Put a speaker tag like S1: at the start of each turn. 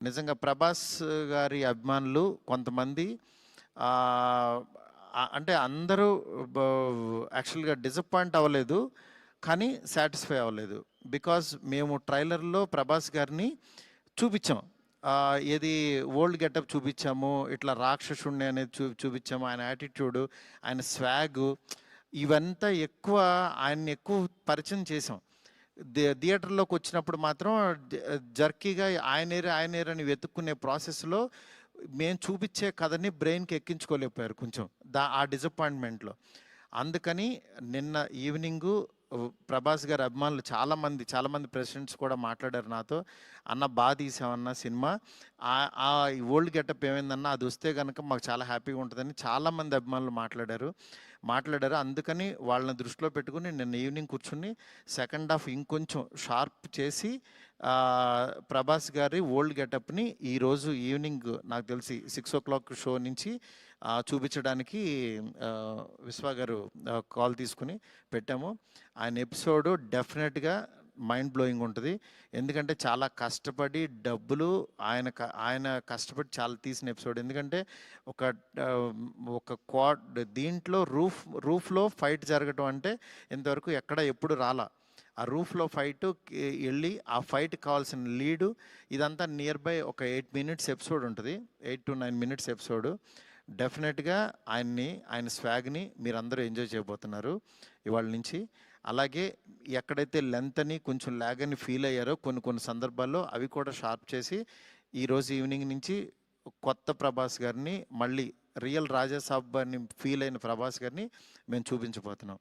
S1: నిజంగా 'ప్రభాస్' గారి అభిమానులు కొంతమంది ఆహ్, అంటే అందరూ బ యాక్చువల్‌గా డిసప్పాయింట్ అవ్వలేదు. కానీ సాటిస్ఫై అవ్వలేదు. బికాజ్ మేము ట్రైలర్‌లో 'ప్రభాస్' గారిని చూపిచ్చాం. ఏది ఓల్డ్ గెటప్ చూపిచ్చాము. ఇట్లా రాక్షసుడిని అనేది చూపిచ్చాము. ఆయన యాటిట్యూడు, ఆయన స్వాగు ఇవంతా ఎక్కువ ఆయన్ని ఎక్కువ పరిచయం చేసాం. థియేటర్‌లోకి వచ్చినప్పుడు మాత్రం జర్కీగా ఆయనేరు అని వెతుక్కునే ప్రాసెస్‌లో మేము చూపించే కథని బ్రెయిన్‌కి ఎక్కించుకోలేకపోయారు కొంచెం. ఆ డిసప్పాయింట్‌మెంట్‌లో. అందుకని నిన్న ఈవినింగు 'ప్రభాస్' గారి అభిమానులు చాలామంది ప్రెసిడెంట్స్ కూడా మాట్లాడారు నాతో. "అన్న తీసావన్న సినిమా. ఈ ఓల్డ్ గెటప్ ఏమైందన్నా అది వస్తే గనక మాకు చాలా హ్యాపీగా ఉంటుందని" చాలామంది అభిమానులు మాట్లాడారు. అందుకని వాళ్ళని దృష్టిలో పెట్టుకుని నిన్న ఈవినింగ్ కూర్చుని సెకండ్ హాఫ్ ఇంకొంచెం షార్ప్ చేసి 'ప్రభాస్' గారి ఓల్డ్ గెటప్‌ని ఈరోజు ఈవినింగ్ నాకు తెలిసి 6:00 షో నుంచి చూపించడానికి విశ్వ గారు కాల్ తీసుకుని పెట్టాము. ఆయన ఎపిసోడు డెఫినెట్‌గా మైండ్ బ్లోయింగ్ ఉంటుంది. ఎందుకంటే చాలా కష్టపడి ఆయన కష్టపడి చాలా తీసిన ఎపిసోడ్. ఎందుకంటే ఒక దీంట్లో రూఫ్‌లో ఫైట్ జరగటం అంటే ఇంతవరకు ఎప్పుడు రాలా. ఆ రూఫ్‌లో ఫైటు వెళ్ళి ఆ ఫైట్‌కి కావాల్సిన లీడు ఇదంతా నియర్ బై ఒక 8 మినిట్స్ ఎపిసోడ్ ఉంటుంది. 8-9 మినిట్స్ ఎపిసోడు. డెఫినెట్‌గా ఆయన స్వాగ్‌ని మీరందరూ ఎంజాయ్ చేయబోతున్నారు ఇవాళ నుంచి. అలాగే ఎక్కడైతే లెంత్ అని కొంచెం ల్యాగ్ అని ఫీల్ అయ్యారో కొన్ని సందర్భాల్లో అవి కూడా షార్ప్ చేసి ఈరోజు ఈవినింగ్ నుంచి కొత్త 'ప్రభాస్' గారిని మళ్ళీ రియల్ రాజాసాబ్ అని ఫీల్ అయిన 'ప్రభాస్' గారిని మేము చూపించబోతున్నాం.